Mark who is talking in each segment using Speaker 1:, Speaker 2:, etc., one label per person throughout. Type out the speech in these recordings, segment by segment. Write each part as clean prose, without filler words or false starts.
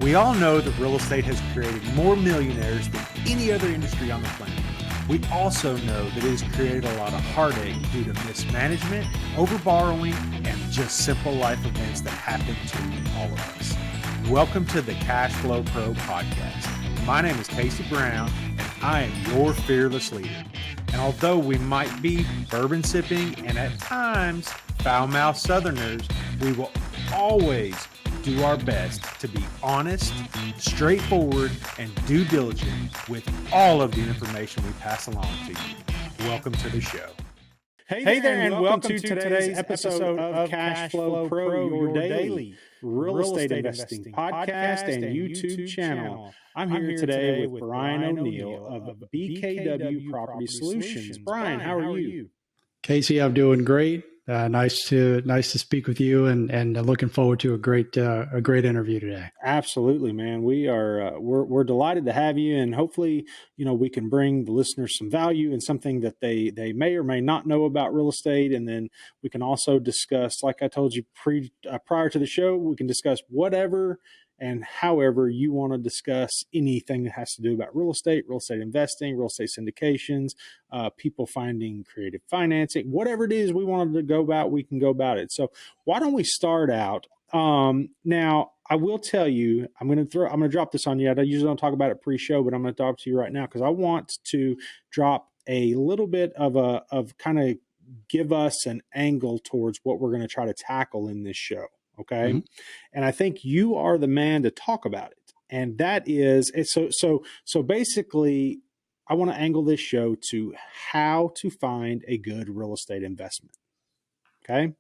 Speaker 1: We all know that real estate has created more millionaires than any other industry on the planet. We also know that it has created a lot of heartache due to mismanagement, overborrowing, and just simple life events that happen to all of us. Welcome to the CashFlowPro podcast. My name is Casey Brown, and I am your fearless leader. And although we might be bourbon sipping and at times foul-mouthed Southerners, we will always do our best to be honest, straightforward, and due diligent with all of the information we pass along to you. Welcome to the show.
Speaker 2: Hey there, and welcome to today's episode of CashFlowPro, your daily real estate investing podcast and YouTube channel. I'm here today with Bryan O'Neill of BKW Property Solutions. Bryan, how are you?
Speaker 3: Casey, I'm doing great. Nice to speak with you, and looking forward to a great interview today.
Speaker 2: Absolutely, man. We're delighted to have you, and hopefully, we can bring the listeners some value and something that they may or may not know about real estate, and then we can also discuss, like I told you prior to the show, we can discuss whatever and however you want to discuss anything that has to do about real estate investing, real estate syndications, people finding creative financing, whatever it is we wanted to go about, we can go about it. So why don't we start out? Now I will tell you, I'm going to drop this on you. I usually don't talk about it pre-show, but I'm going to talk to you right now because I want to drop a little bit of kind of give us an angle towards what we're going to try to tackle in this show. Okay. Mm-hmm. And I think you are the man to talk about it. And that is, so basically I want to angle this show to how to find a good real estate investment. Okay.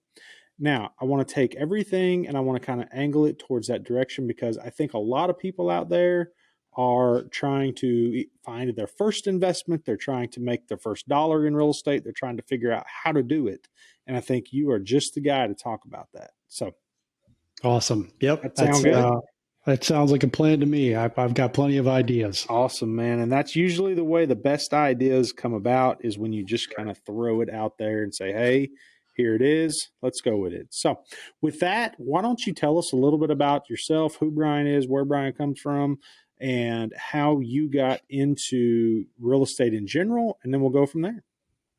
Speaker 2: Now I want to take everything and I want to kind of angle it towards that direction because I think a lot of people out there are trying to find their first investment. They're trying to make their first dollar in real estate. They're trying to figure out how to do it. And I think you are just the guy to talk about that. So
Speaker 3: awesome. Yep.
Speaker 2: That sounds good.
Speaker 3: That sounds like a plan to me. I've got plenty of ideas.
Speaker 2: Awesome, man. And that's usually the way the best ideas come about is when you just kind of throw it out there and say, hey, here it is. Let's go with it. So with that, why don't you tell us a little bit about yourself, who Bryan is, where Bryan comes from, and how you got into real estate in general, and then we'll go from there.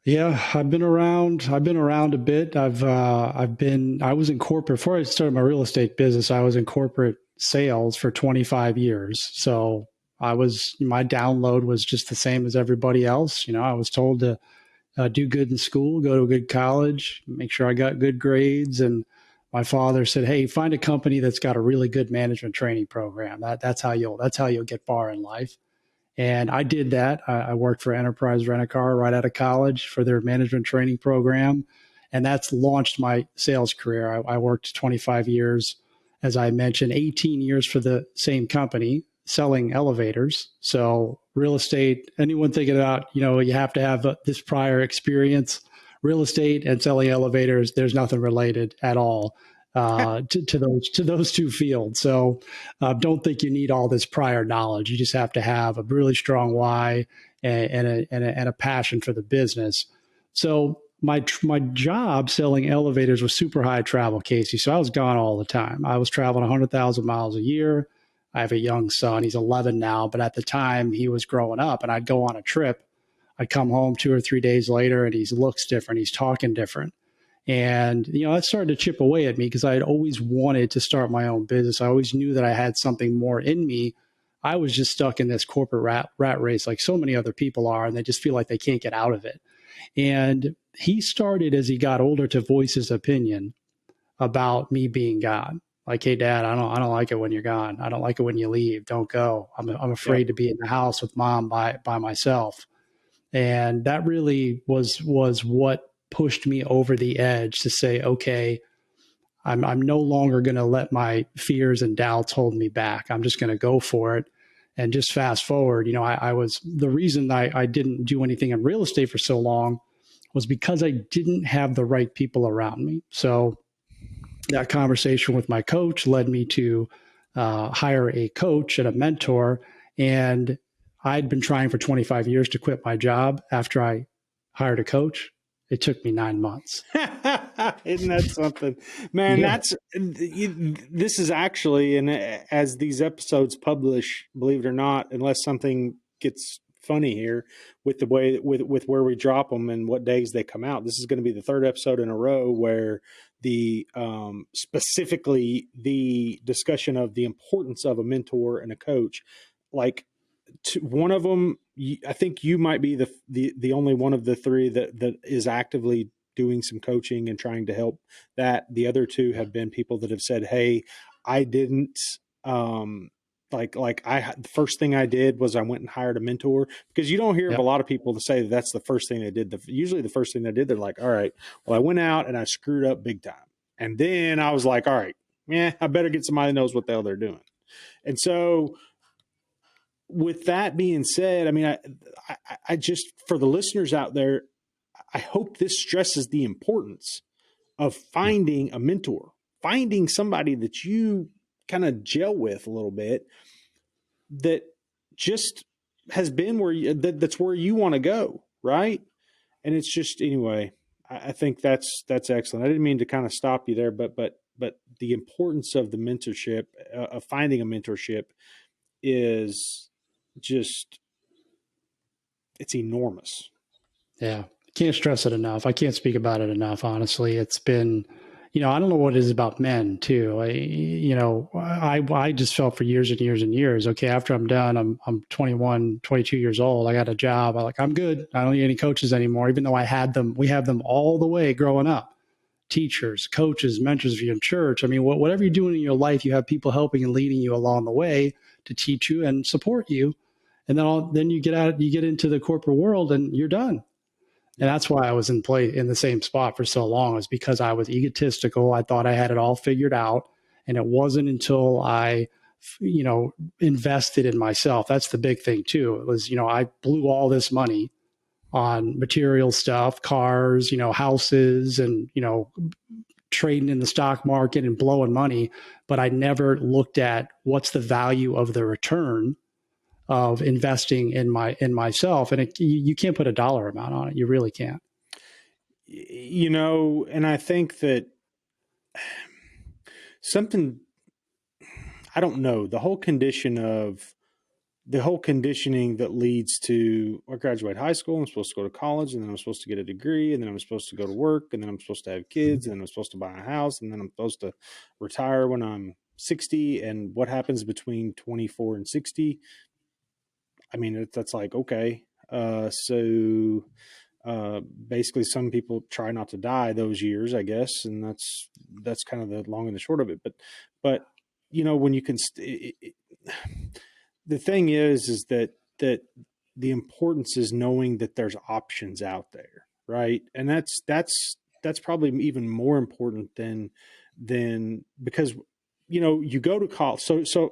Speaker 3: Yeah, I've been around a bit. I was in corporate before I started my real estate business. I was in corporate sales for 25 years. So my download was just the same as everybody else. I was told to do good in school, go to a good college, make sure I got good grades. And my father said, hey, find a company that's got a really good management training program. That's how you'll get far in life. And I did that. I worked for Enterprise Rent-A-Car right out of college for their management training program. And that's launched my sales career. I worked 25 years, as I mentioned, 18 years for the same company selling elevators. So real estate, anyone thinking about, you have to have this prior experience, real estate and selling elevators, there's nothing related at all. To those two fields. So don't think you need all this prior knowledge. You just have to have a really strong why and a passion for the business. So my job selling elevators was super high travel, Casey. So I was gone all the time. I was traveling 100,000 miles a year. I have a young son. He's 11 now, but at the time he was growing up and I'd go on a trip. I'd come home 2 or 3 days later and he looks different. He's talking different. And, that started to chip away at me because I had always wanted to start my own business. I always knew that I had something more in me. I was just stuck in this corporate rat race like so many other people are, and they just feel like they can't get out of it. And he started, as he got older, to voice his opinion about me being gone. Like, hey, Dad, I don't like it when you're gone. I don't like it when you leave. Don't go. I'm afraid to be in the house with Mom by myself. And that really was what pushed me over the edge to say, okay, I'm no longer going to let my fears and doubts hold me back. I'm just going to go for it. And just fast forward, I was the reason I didn't do anything in real estate for so long was because I didn't have the right people around me. So that conversation with my coach led me to hire a coach and a mentor. And I'd been trying for 25 years to quit my job after I hired a coach. It took me 9 months.
Speaker 2: Isn't that something, man?
Speaker 3: Yeah.
Speaker 2: This is actually, and as these episodes publish, believe it or not, unless something gets funny here with the way with where we drop them and what days they come out, this is going to be the third episode in a row where the specifically the discussion of the importance of a mentor and a coach, like one of them, I think you might be the only one of the three that is actively doing some coaching and trying to help that. The other two have been people that have said, hey, I didn't, the first thing I did was I went and hired a mentor, because you don't hear of a lot of people to say that's the first thing they did. Usually the first thing they did, they're like, all right, well, I went out and I screwed up big time. And then I was like, all right, I better get somebody that knows what the hell they're doing. And so with that being said, I mean, I just, for the listeners out there, I hope this stresses the importance of finding a mentor, finding somebody that you kind of gel with a little bit, that just has been where that's where you want to go. Right. And it's just, anyway, I think that's excellent. I didn't mean to kind of stop you there, but the importance of the mentorship, of finding a mentorship, is just, it's enormous.
Speaker 3: Yeah. Can't stress it enough. I can't speak about it enough. Honestly, it's been, I don't know what it is about men too. I just felt for years and years and years, okay, after I'm done, I'm 21, 22 years old. I got a job. I'm good. I don't need any coaches anymore, even though we have them all the way growing up. Teachers, coaches, mentors of your church. I mean, whatever you're doing in your life, you have people helping and leading you along the way to teach you and support you. And then you get into the corporate world and you're done. And that's why I was in the same spot for so long, is because I was egotistical. I thought I had it all figured out. And it wasn't until I, invested in myself. That's the big thing too. It was, I blew all this money on material stuff, cars, houses, and, trading in the stock market and blowing money. But I never looked at what's the value of the return of investing in myself. And you can't put a dollar amount on it. You really can't.
Speaker 2: And I think that something, I don't know, the whole conditioning that leads to, I graduate high school, I'm supposed to go to college, and then I'm supposed to get a degree, and then I'm supposed to go to work, and then I'm supposed to have kids, and then I'm supposed to buy a house, and then I'm supposed to retire when I'm 60. And what happens between 24 and 60? I mean, that's like, okay. So basically some people try not to die those years, I guess. And that's kind of the long and the short of it. But when you can, the thing is that the importance is knowing that there's options out there. Right. And that's probably even more important than because you go to college. So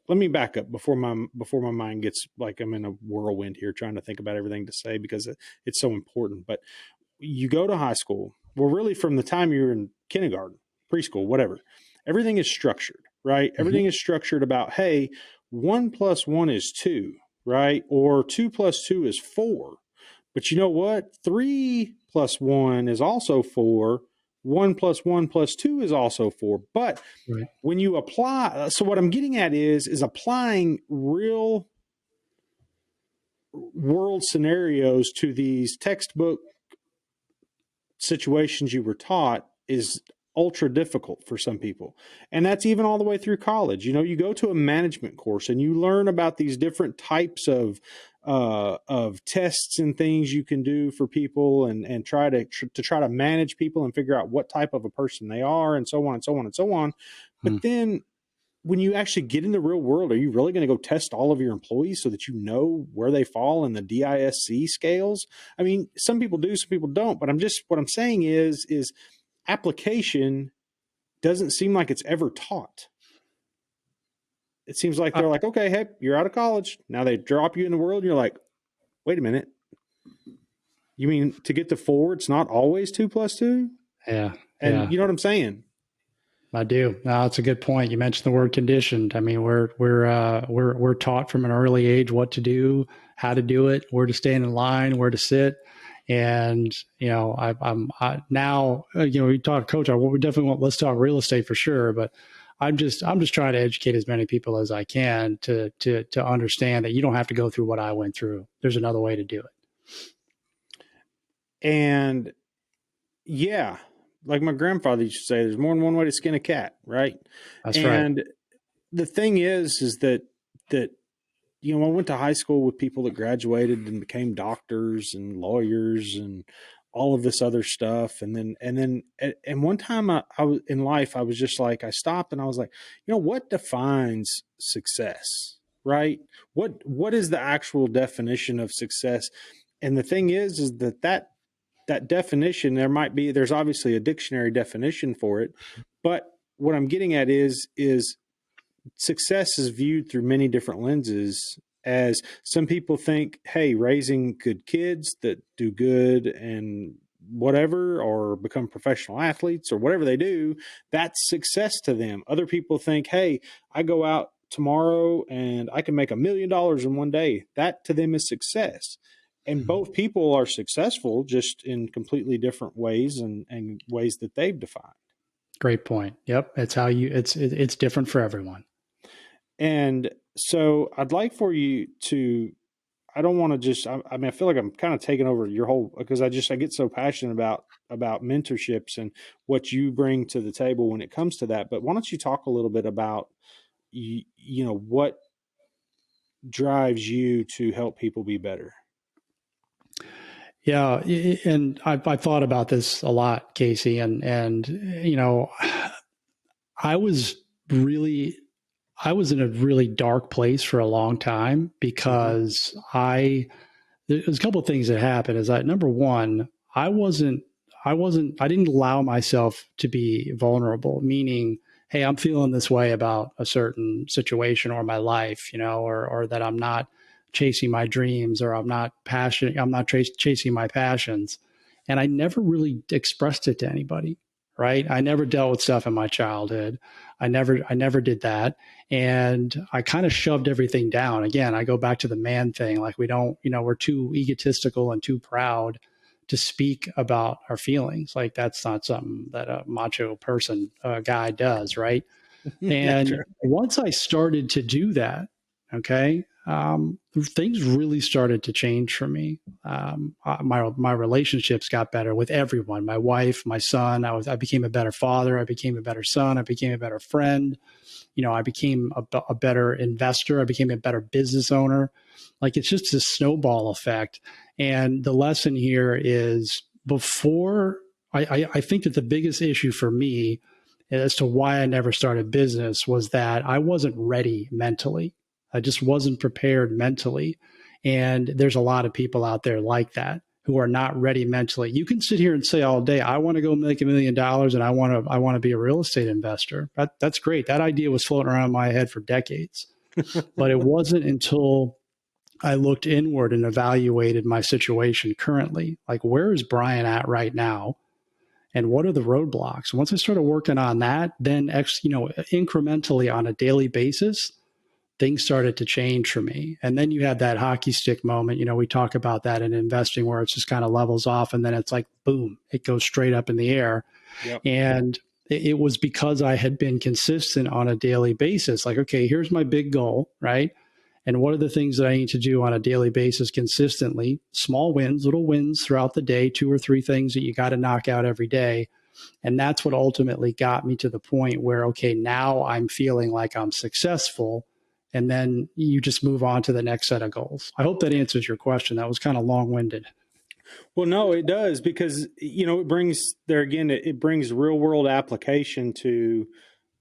Speaker 2: let me back up before my mind gets like I'm in a whirlwind here trying to think about everything to say, because it's so important. But you go to high school. Well, really from the time you're in kindergarten, preschool, whatever, everything is structured, right? Mm-hmm. Everything is structured about, hey, 1 + 1 is 2, right? Or 2 + 2 is 4. But you know what? 3 + 1 is also 4. 1 + 1 + 2 is also 4. But right. When you apply, so what I'm getting at is applying real world scenarios to these textbook situations you were taught is ultra difficult for some people. And that's even all the way through college. You go to a management course and you learn about these different types of tests and things you can do for people and try to manage people and figure out what type of a person they are, and so on and so on and so on. But then when you actually get in the real world, are you really going to go test all of your employees so that you know where they fall in the DISC scales? I mean, some people do, some people don't, but what I'm saying is application doesn't seem like it's ever taught. It seems like they're like, okay, hey, you're out of college. Now they drop you in the world. And you're like, wait a minute. You mean to get to 4, it's not always 2 + 2?
Speaker 3: Yeah.
Speaker 2: And you know what I'm saying?
Speaker 3: I do. No, it's a good point. You mentioned the word conditioned. I mean, we're taught from an early age what to do, how to do it, where to stand in line, where to sit. And, now, we talk, coach, we definitely let's talk real estate for sure. But I'm just trying to educate as many people as I can to understand that you don't have to go through what I went through. There's another way to do it.
Speaker 2: And yeah, like my grandfather used to say, there's more than one way to skin a cat, right?
Speaker 3: That's
Speaker 2: and
Speaker 3: right.
Speaker 2: the thing is that I went to high school with people that graduated and became doctors and lawyers and all of this other stuff. And one time I was in life, I was just like, I stopped and I was like, what defines success, right? What is the actual definition of success? And the thing is that definition, there's obviously a dictionary definition for it, but what I'm getting at is success is viewed through many different lenses. As some people think, hey, raising good kids that do good and whatever, or become professional athletes or whatever they do, that's success to them. Other people think, hey, I go out tomorrow and I can make $1 million in one day. That to them is success. And both people are successful, just in completely different ways and ways that they've defined.
Speaker 3: Great point. Yep. It's different for everyone.
Speaker 2: And so I'd like for you to, I don't want to just, I mean, I feel like I'm kind of taking over your whole, because I get so passionate about mentorships and what you bring to the table when it comes to that. But why don't you talk a little bit about, what drives you to help people be better?
Speaker 3: Yeah. And I thought about this a lot, Casey, and I was in a really dark place for a long time because there's a couple of things that happened. Is that number one, I didn't allow myself to be vulnerable, meaning, hey, I'm feeling this way about a certain situation or my life, or that I'm not chasing my dreams, or I'm not passionate. I'm not chasing my passions. And I never really expressed it to anybody. Right. I never dealt with stuff in my childhood. I never did that. And I kind of shoved everything down. Again, I go back to the man thing. Like we're too egotistical and too proud to speak about our feelings. Like that's not something that a macho person, guy does. Right. And once I started to do that, okay, things really started to change for me. My relationships got better with everyone, my wife, my son. I became a better father. I became a better son. I became a better friend. I became a better investor. I became a better business owner. Like it's just a snowball effect. And the lesson here is I think that the biggest issue for me as to why I never started business was that I wasn't ready mentally. I just wasn't prepared mentally. And there's a lot of people out there like that who are not ready mentally. You can sit here and say all day, I want to go make $1 million and I want to be a real estate investor. That's great. That idea was floating around my head for decades. But it wasn't until I looked inward and evaluated my situation currently. Like, where is Bryan at right now? And what are the roadblocks? Once I started working on that, then incrementally on a daily basis, things started to change for me. And then you had that hockey stick moment. We talk about that in investing where it just kind of levels off and then it's like, boom, it goes straight up in the air. Yep. And it was because I had been consistent on a daily basis. Like, okay, here's my big goal, right? And what are the things that I need to do on a daily basis consistently? Small wins, little wins throughout the day, 2 or 3 things that you got to knock out every day. And that's what ultimately got me to the point where, okay, now I'm feeling like I'm successful. And then you just move on to the next set of goals. I hope that answers your question. That was kind of long-winded.
Speaker 2: Well, no, it does, because, it brings real world application to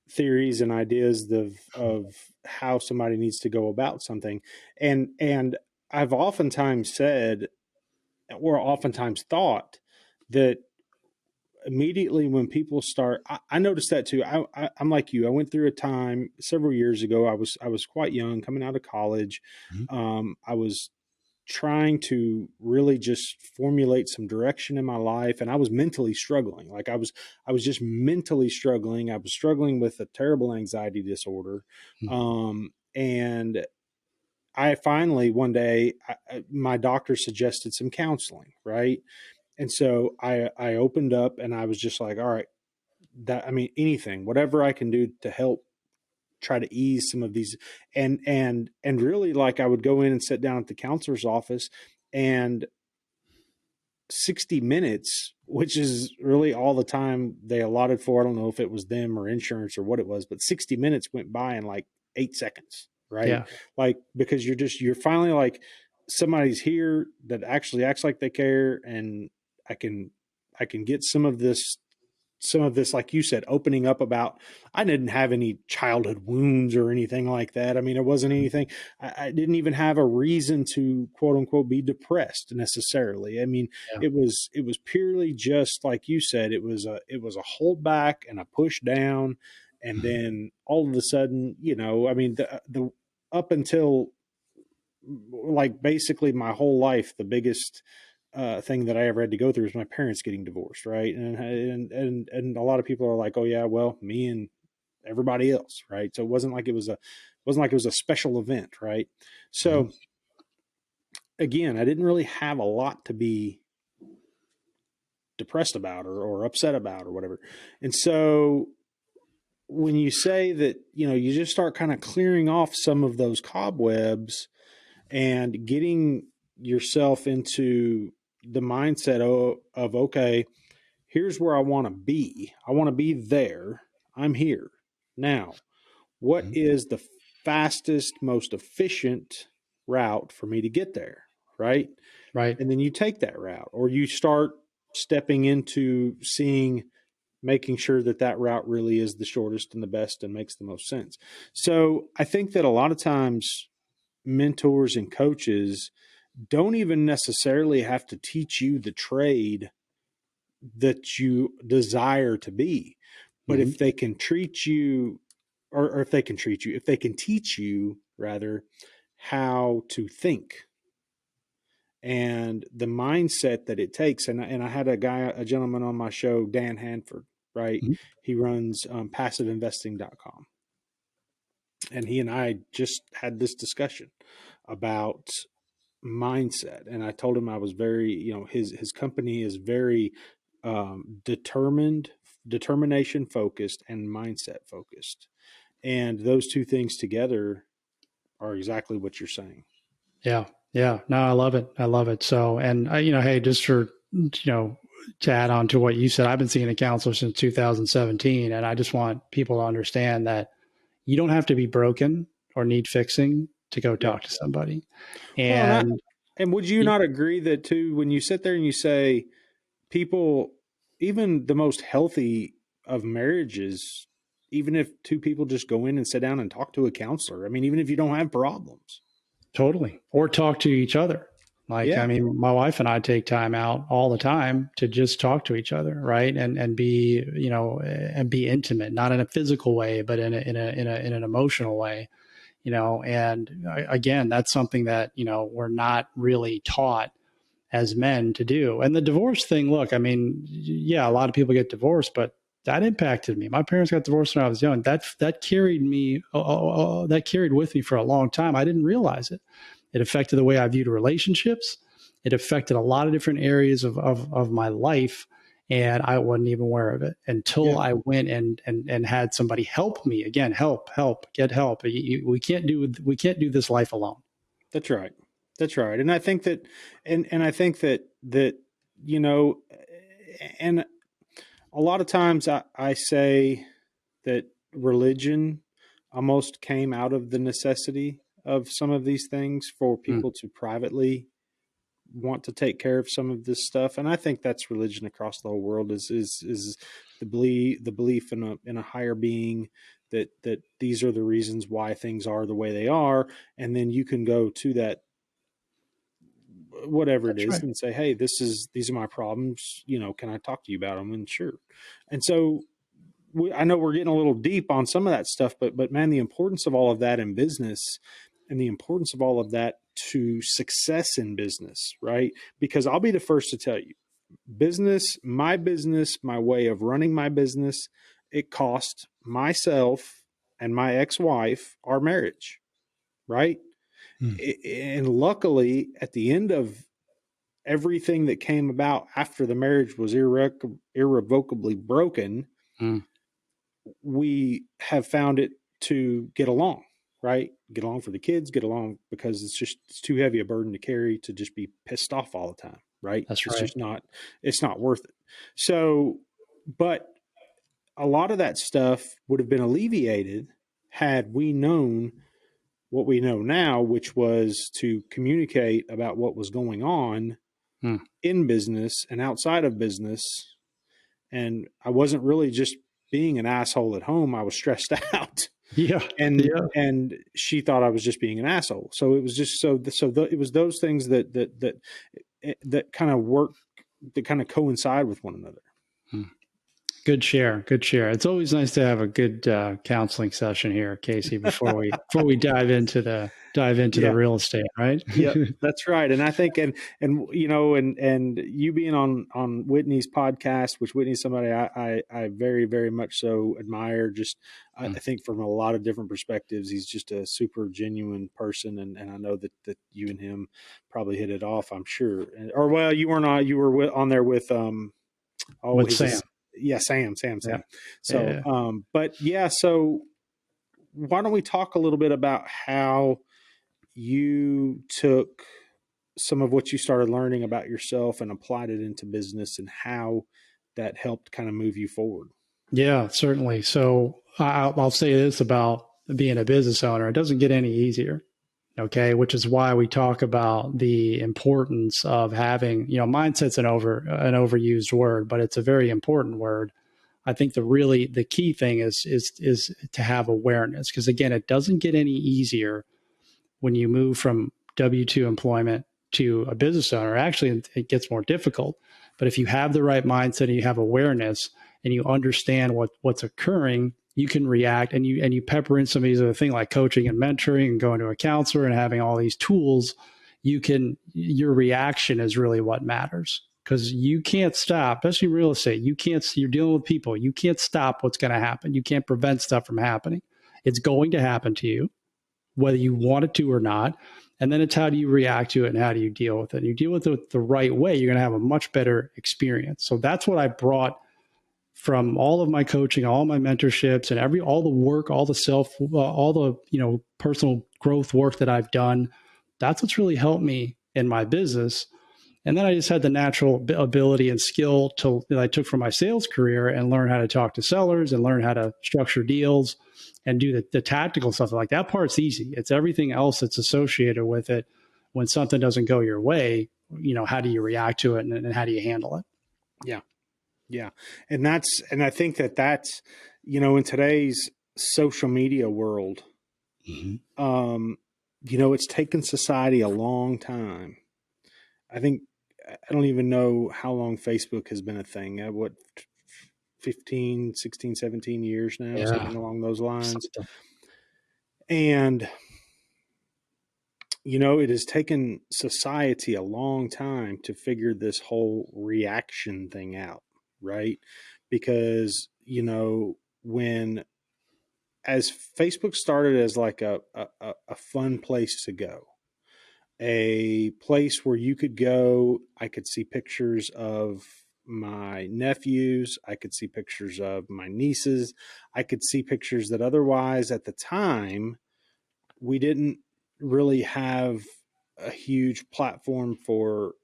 Speaker 2: theories and ideas of how somebody needs to go about something. And I've oftentimes said, or oftentimes thought, that immediately when people start, I noticed that too. I'm like you. I went through a time several years ago. I was quite young, coming out of college. I was trying to really just formulate some direction in my life, and I was mentally struggling. Like I was just mentally struggling. I was struggling with a terrible anxiety disorder. And I finally one day, my doctor suggested some counseling, right? And so I opened up and I was just like, all right, that, I mean, anything, whatever I can do to help try to ease some of these, and really, like, I would go in and sit down at the counselor's office, and 60 minutes, which is really all the time they allotted for, I don't know if it was them or insurance or what it was, but 60 minutes went by in like 8 seconds, right?
Speaker 3: Yeah.
Speaker 2: Like, because you're finally like, somebody's here that actually acts like they care, and I can get some of this, like you said, opening up about, I didn't have any childhood wounds or anything like that. I mean, it wasn't anything, I didn't even have a reason to, quote unquote, be depressed necessarily. I mean,
Speaker 3: Yeah.
Speaker 2: it was purely just like you said, it was a holdback and a push down. And then all of a sudden, I mean, the up until like basically my whole life, the biggest thing that I ever had to go through is my parents getting divorced, right? And a lot of people are like, oh yeah, well, me and everybody else, right? So it wasn't like it was a special event, right? So again, I didn't really have a lot to be depressed about or upset about or whatever. And so when you say that, you just start kind of clearing off some of those cobwebs and getting yourself into the mindset of okay, here's where I want to be. I want to be there. I'm here. Now, what is the fastest, most efficient route for me to get there? Right.
Speaker 3: Right.
Speaker 2: And then you take that route, or you start stepping into making sure that route really is the shortest and the best and makes the most sense. So I think that a lot of times mentors and coaches don't even necessarily have to teach you the trade that you desire to be. But if they can treat you, or if they can treat you, if they can teach you rather how to think and the mindset that it takes. And I had a gentleman on my show, Dan Hanford, right? He runs passiveinvesting.com. And he and I just had this discussion about mindset. And I told him I was very, his company is very determination focused and mindset focused. And those two things together are exactly what you're saying.
Speaker 3: Yeah. Yeah. No, I love it. I love it. So, and hey, just for, to add on to what you said, I've been seeing a counselor since 2017. And I just want people to understand that you don't have to be broken or need fixing to go talk to somebody. And,
Speaker 2: and would you not agree that too, when you sit there and you say people, even the most healthy of marriages, even if two people just go in and sit down and talk to a counselor, I mean, even if you don't have problems.
Speaker 3: Totally. Or talk to each other. Like, I mean, my wife and I take time out all the time to just talk to each other, right? And be, and be intimate, not in a physical way, but in an emotional way, and again, that's something that, we're not really taught as men to do. And the divorce thing, look, I mean, yeah, a lot of people get divorced, but that impacted me. My parents got divorced when I was young. That carried me, that carried with me for a long time. I didn't realize it. It affected the way I viewed relationships. It affected a lot of different areas of my life. And I wasn't even aware of it until I went and had somebody help me. Again, get help. We can't do this life alone.
Speaker 2: That's right. That's right. And I think that, and I think that, and a lot of times I say that religion almost came out of the necessity of some of these things for people to privately want to take care of some of this stuff. And I think that's religion across the whole world is the belief in a higher being, that these are the reasons why things are the way they are. And then you can go to that, whatever it is, and say, hey, these are my problems. Can I talk to you about them? And sure. And so I know we're getting a little deep on some of that stuff, but man, the importance of all of that in business, and the importance of all of that to success in business, right? Because I'll be the first to tell you, business, my way of running my business, it cost myself and my ex-wife our marriage, right?
Speaker 3: Hmm.
Speaker 2: And luckily, at the end of everything that came about after the marriage was irrevocably broken,
Speaker 3: Hmm.
Speaker 2: we have found it to get along, right? Get along for the kids, get along because it's too heavy a burden to carry to just be pissed off all the time, right?
Speaker 3: That's
Speaker 2: It's
Speaker 3: right.
Speaker 2: just not, it's not worth it. So, but a lot of that stuff would have been alleviated had we known what we know now, which was to communicate about what was going on
Speaker 3: Hmm.
Speaker 2: in business and outside of business. And I wasn't really just being an asshole at home. I was stressed out.
Speaker 3: Yeah.
Speaker 2: and
Speaker 3: Yeah.
Speaker 2: and she thought I was just being an asshole. So it was just it was those things that kind of work, that kind of coincide with one another.
Speaker 3: Hmm. Good share. Good share. It's always nice to have a good counseling session here, Casey, before we dive into the
Speaker 2: Yeah.
Speaker 3: real estate, right?
Speaker 2: Yep, that's right. And I think, and you know, and you being on Whitney's podcast, which Whitney's somebody I very, very much so admire. Just I think from a lot of different perspectives, he's just a super genuine person, and I know that you and him probably hit it off. I'm sure. Or well, you weren't on. You were on there with
Speaker 3: With Sam.
Speaker 2: Yeah, Sam.
Speaker 3: Yeah.
Speaker 2: So
Speaker 3: Yeah.
Speaker 2: but yeah, so why don't we talk a little bit about how you took some of what you started learning about yourself and applied it into business, and how that helped kind of move you forward?
Speaker 3: Yeah, certainly. So I'll say this about being a business owner: it doesn't get any easier. Okay, which is why we talk about the importance of having, mindset's an overused word, but it's a very important word. I think the key thing is to have awareness, because again, it doesn't get any easier when you move from W-2 employment to a business owner. Actually, it gets more difficult. But if you have the right mindset and you have awareness and you understand what's occurring, you can react, and you pepper in some of these other things like coaching and mentoring and going to a counselor and having all these tools. Your reaction is really what matters, because you can't stop, especially real estate. You're dealing with people. You can't stop what's going to happen. You can't prevent stuff from happening. It's going to happen to you, whether you want it to or not. And then it's how do you react to it and how do you deal with it? And you deal with it the right way, you're going to have a much better experience. So that's what I brought from all of my coaching, all my mentorships, and all the work, all the personal growth work that I've done. That's what's really helped me in my business. And then I just had the natural ability and skill that I took from my sales career and learn how to talk to sellers and learn how to structure deals and do the tactical stuff. Like that part's easy. It's everything else that's associated with it. When something doesn't go your way, how do you react to it, and how do you handle it?
Speaker 2: Yeah. Yeah. And I think that's, in today's social media world, it's taken society a long time. I think, I don't even know how long Facebook has been a thing. What, 15, 16, 17 years now,
Speaker 3: Yeah.
Speaker 2: something along those lines.
Speaker 3: Something.
Speaker 2: And, it has taken society a long time to figure this whole reaction thing out, right? Because, as Facebook started as like a fun place to go, a place where you could go, I could see pictures of my nephews, I could see pictures of my nieces, I could see pictures that otherwise at the time we didn't really have a huge platform for,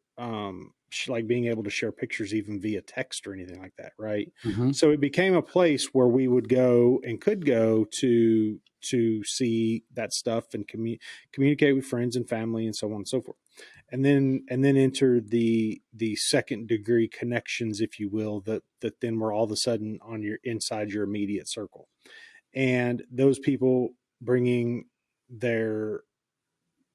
Speaker 2: like being able to share pictures even via text or anything like that, right?
Speaker 3: Mm-hmm.
Speaker 2: So it became a place where we would go and could go to see that stuff and communicate with friends and family and so on and so forth. And then enter the second degree connections, if you will, that then were all of a sudden on inside your immediate circle, and those people bringing their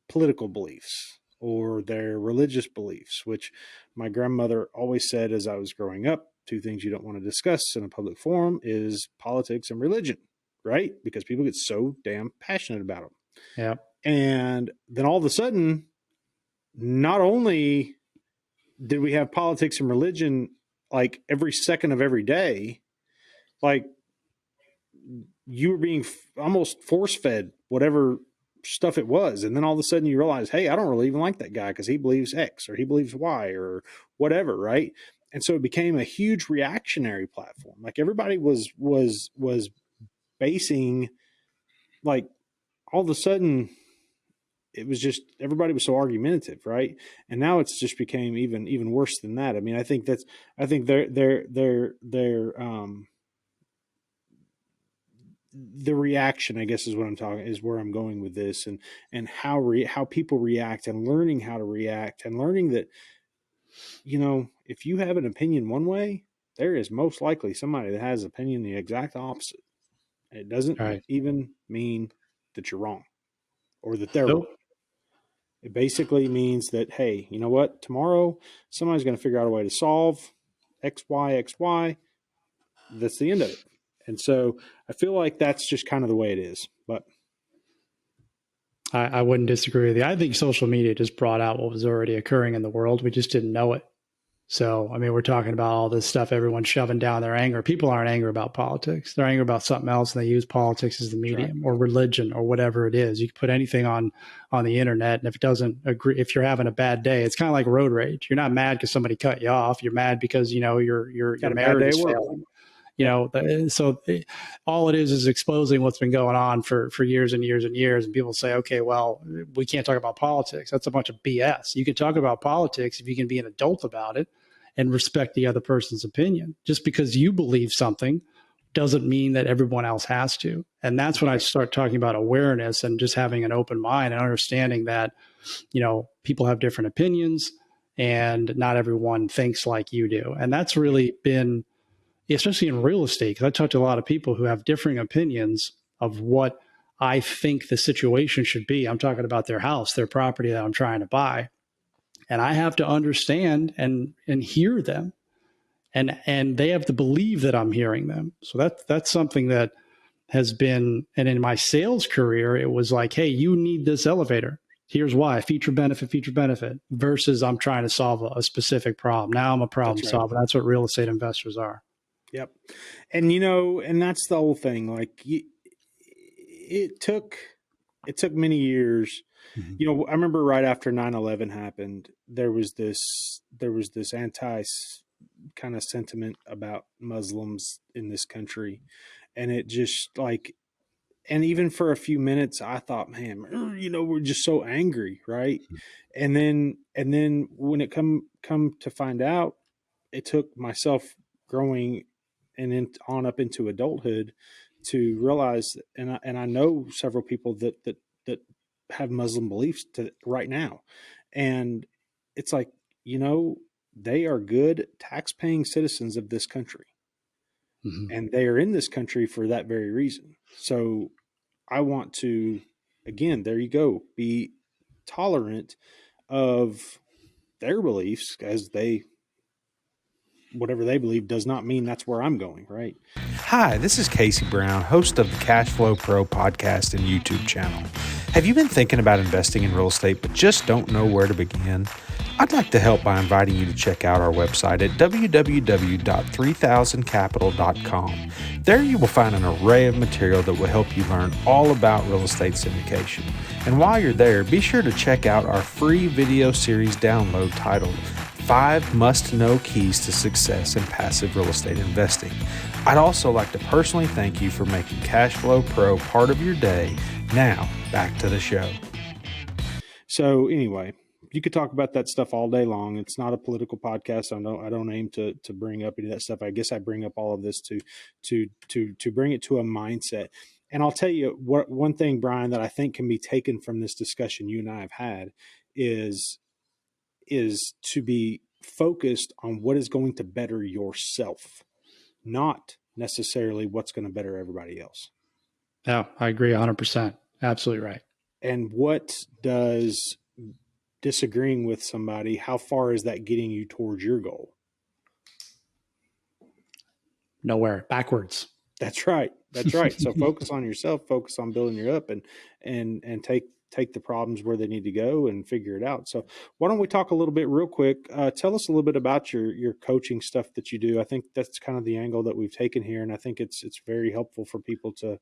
Speaker 2: political beliefs or their religious beliefs, which my grandmother always said as I was growing up, two things you don't want to discuss in a public forum is politics and religion, right? Because people get so damn passionate about them.
Speaker 3: Yeah.
Speaker 2: And then all of a sudden, not only did we have politics and religion like every second of every day, like you were being almost force fed whatever stuff it was. And then all of a sudden you realize, hey, I don't really even like that guy because he believes X or he believes Y or whatever, right? And so it became a huge reactionary platform. Like everybody was basing, like, all of a sudden it was just, everybody was so argumentative, right? And now it's just became even worse than that. I mean, I think the reaction, I guess, is what I'm talking, is where I'm going with this, and how people react, and learning how to react, and learning that, if you have an opinion one way, there is most likely somebody that has an opinion the exact opposite. It doesn't even mean that you're wrong or that they're wrong. It basically means that, hey, you know what? Tomorrow, somebody's going to figure out a way to solve X, Y, X, Y. That's the end of it. And so I feel like that's just kind of the way it is. But
Speaker 3: I wouldn't disagree with you. I think social media just brought out what was already occurring in the world. We just didn't know it. So, I mean, we're talking about all this stuff, everyone's shoving down their anger. People aren't angry about politics. They're angry about something else, and they use politics as the medium, or religion, or whatever it is. You can put anything on the internet, and if it doesn't agree, if you're having a bad day, it's kind of like road rage. You're not mad because somebody cut you off. You're mad because, your marriage is failing. So all it is exposing what's been going on for years and years and years. And people say, okay, well, we can't talk about politics. That's a bunch of BS. You can talk about politics if you can be an adult about it and respect the other person's opinion. Just because you believe something doesn't mean that everyone else has to. And that's when I start talking about awareness and just having an open mind and understanding that, people have different opinions and not everyone thinks like you do. And that's really been, especially in real estate, because I talk to a lot of people who have differing opinions of what I think the situation should be. I'm talking about their house, their property that I'm trying to buy. And I have to understand and hear them. And they have to believe that I'm hearing them. So that's something that has been, and in my sales career, it was like, hey, you need this elevator. Here's why: feature benefit, versus I'm trying to solve a specific problem. Now I'm a problem solver. That's what real estate investors are.
Speaker 2: Yep. And, and that's the whole thing. Like it took many years.
Speaker 3: Mm-hmm.
Speaker 2: I remember right after 9/11 happened, there was this anti kind of sentiment about Muslims in this country. And it just and even for a few minutes, I thought, man, we're just so angry. Right. And then when it come to find out, it took myself growing and on up into adulthood to realize, and I know several people that have Muslim beliefs right now, and it's like, they are good tax-paying citizens of this country, and they are in this country for that very reason. So I want to, again, there you go, be tolerant of their beliefs, as whatever they believe does not mean that's where I'm going, right?
Speaker 1: Hi, this is Casey Brown, host of the CashFlowPro podcast and YouTube channel. Have you been thinking about investing in real estate but just don't know where to begin? I'd like to help by inviting you to check out our website at www.3000capital.com. There you will find an array of material that will help you learn all about real estate syndication. And while you're there, be sure to check out our free video series download titled 5 Must-Know Keys to Success in Passive Real Estate Investing. I'd also like to personally thank you for making CashFlowPro part of your day. Now, back to the show.
Speaker 2: So anyway, you could talk about that stuff all day long. It's not a political podcast. I don't aim to bring up any of that stuff. I guess I bring up all of this to bring it to a mindset. And I'll tell you one thing, Bryan, that I think can be taken from this discussion you and I have had is to be focused on what is going to better yourself, not necessarily what's going to better everybody else.
Speaker 3: Yeah, I agree 100%. Absolutely right.
Speaker 2: And what does disagreeing with somebody, how far is that getting you towards your goal?
Speaker 3: Nowhere. Backwards.
Speaker 2: That's right. That's right. So focus on yourself, focus on building you up, and take the problems where they need to go and figure it out. So why don't we talk a little bit real quick? Tell us a little bit about your coaching stuff that you do. I think that's kind of the angle that we've taken here. And I think it's very helpful for people to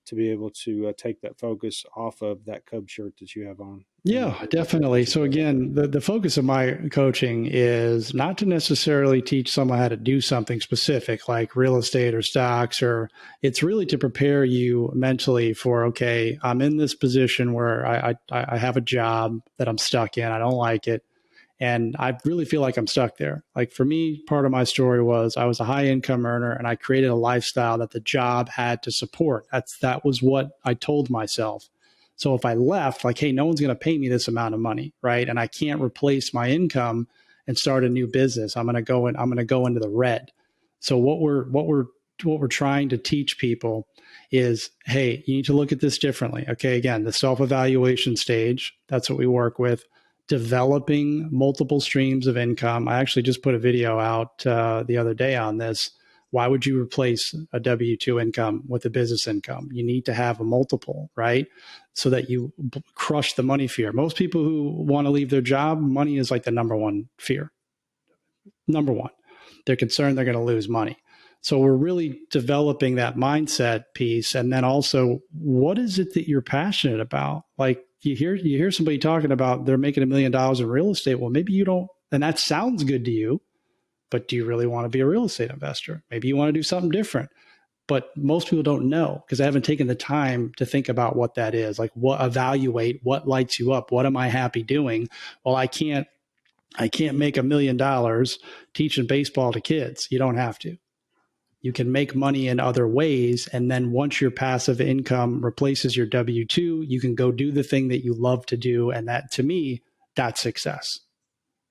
Speaker 2: to be able to take that focus off of that Cub shirt that you have on.
Speaker 3: Yeah, definitely. So again, the focus of my coaching is not to necessarily teach someone how to do something specific like real estate or stocks, or it's really to prepare you mentally for, okay, I'm in this position where I have a job that I'm stuck in. I don't like it. And I really feel like I'm stuck there. Like for me, part of my story was I was a high income earner and I created a lifestyle that the job had to support. That was what I told myself. So if I left, like, hey, no one's going to pay me this amount of money, right? And I can't replace my income and start a new business. I'm going to go into the red. So what we're trying to teach people is, hey, you need to look at this differently. Okay, again, the self-evaluation stage, that's what we work with. Developing multiple streams of income. I actually just put a video out the other day on this. Why would you replace a W-2 income with a business income? You need to have a multiple, right? So that you crush the money fear. Most people who want to leave their job, money is like the number one fear. Number one. They're concerned they're going to lose money. So we're really developing that mindset piece. And then also, what is it that you're passionate about? Like you hear somebody talking about they're making $1 million in real estate. Well, maybe you don't, and that sounds good to you, but do you really want to be a real estate investor? Maybe you want to do something different. But most people don't know because they haven't taken the time to think about what that is. Like evaluate what lights you up. What am I happy doing? Well, I can't make $1 million teaching baseball to kids. You don't have to. You can make money in other ways. And then once your passive income replaces your W-2, you can go do the thing that you love to do. And that, to me, that's success.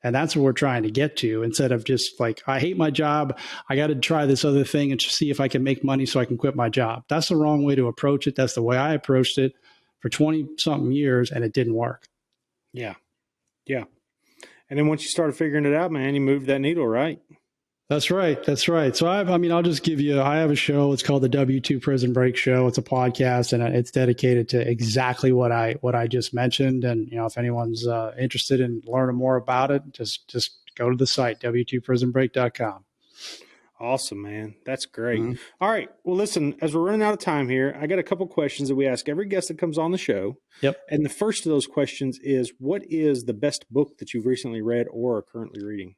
Speaker 3: And that's what we're trying to get to, instead of just like, I hate my job. I got to try this other thing and see if I can make money so I can quit my job. That's the wrong way to approach it. That's the way I approached it for 20 something years, and it didn't work.
Speaker 2: Yeah. Yeah. And then once you started figuring it out, man, you moved that needle, right? That's right.
Speaker 3: That's right. So I'll just give you, I have a show. It's called the W-2 Prison Break Show. It's a podcast and it's dedicated to exactly what I just mentioned. And, if anyone's interested in learning more about it, just go to the site, w2prisonbreak.com.
Speaker 2: Awesome, man. That's great. Mm-hmm. All right. Well, listen, as we're running out of time here, I got a couple questions that we ask every guest that comes on the show.
Speaker 3: Yep.
Speaker 2: And the first of those questions is, what is the best book that you've recently read or are currently reading?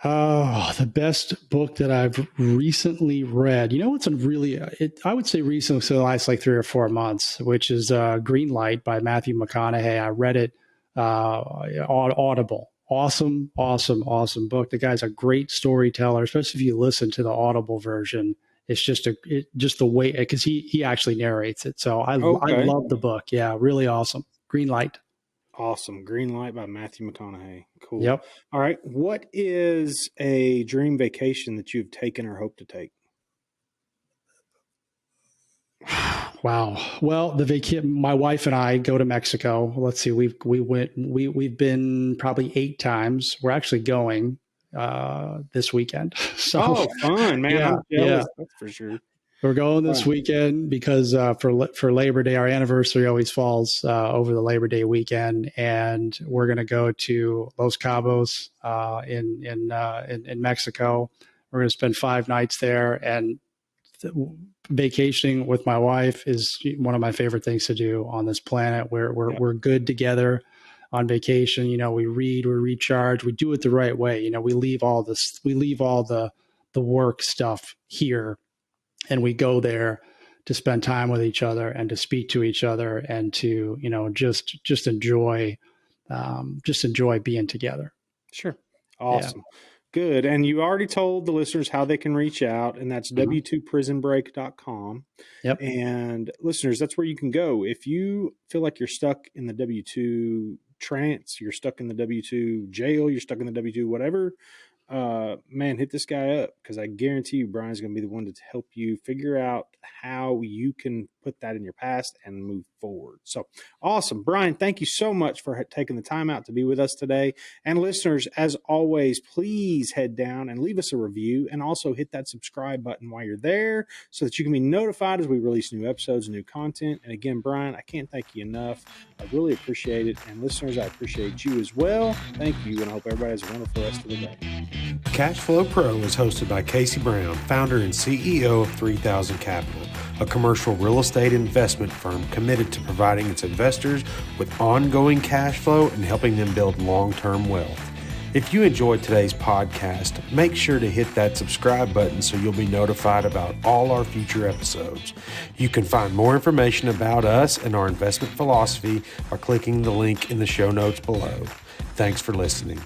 Speaker 3: Oh, the best book that I've recently read. It's I would say recently, so the last like 3 or 4 months, which is Green Light by Matthew McConaughey. I read it on Audible. Awesome book. The guy's a great storyteller, especially if you listen to the Audible version. It's just the way, because he actually narrates it. So I love the book. Yeah, really awesome. Green Light.
Speaker 2: Awesome. Green Light by Matthew McConaughey. Cool.
Speaker 3: Yep.
Speaker 2: All right. What is a dream vacation that you've taken or hope to take?
Speaker 3: Wow. Well, my wife and I go to Mexico. Let's see. We've been probably 8 times. We're actually going this weekend. So,
Speaker 2: fun, man.
Speaker 3: Yeah,
Speaker 2: I'm jealous. That's for sure.
Speaker 3: We're going this weekend because for Labor Day, our anniversary always falls over the Labor Day weekend, and we're going to go to Los Cabos in Mexico. We're going to spend 5 nights there, and vacationing with my wife is one of my favorite things to do on this planet. We're good together on vacation. We read, we recharge, we do it the right way. We leave all the work stuff here. And we go there to spend time with each other and to speak to each other and to, just enjoy being together.
Speaker 2: Sure. Awesome. Yeah. Good. And you already told the listeners how they can reach out, and that's w2prisonbreak.com.
Speaker 3: Yep.
Speaker 2: And listeners, that's where you can go. If you feel like you're stuck in the W-2 trance, you're stuck in the W-2 jail, you're stuck in the W-2 whatever, man, hit this guy up, because I guarantee you Bryan's going to be the one to help you figure out how you can put that in your past and move forward. So awesome. Bryan, thank you so much for taking the time out to be with us today. And listeners, as always, please head down and leave us a review, and also hit that subscribe button while you're there so that you can be notified as we release new episodes and new content. And again, Bryan, I can't thank you enough. I really appreciate it. And listeners, I appreciate you as well. Thank you. And I hope everybody has a wonderful rest of the day.
Speaker 4: CashFlowPro is hosted by Casey Brown, founder and CEO of 3000 Capital, a commercial real estate investment firm committed to providing its investors with ongoing cash flow and helping them build long-term wealth. If you enjoyed today's podcast, make sure to hit that subscribe button so you'll be notified about all our future episodes. You can find more information about us and our investment philosophy by clicking the link in the show notes below. Thanks for listening.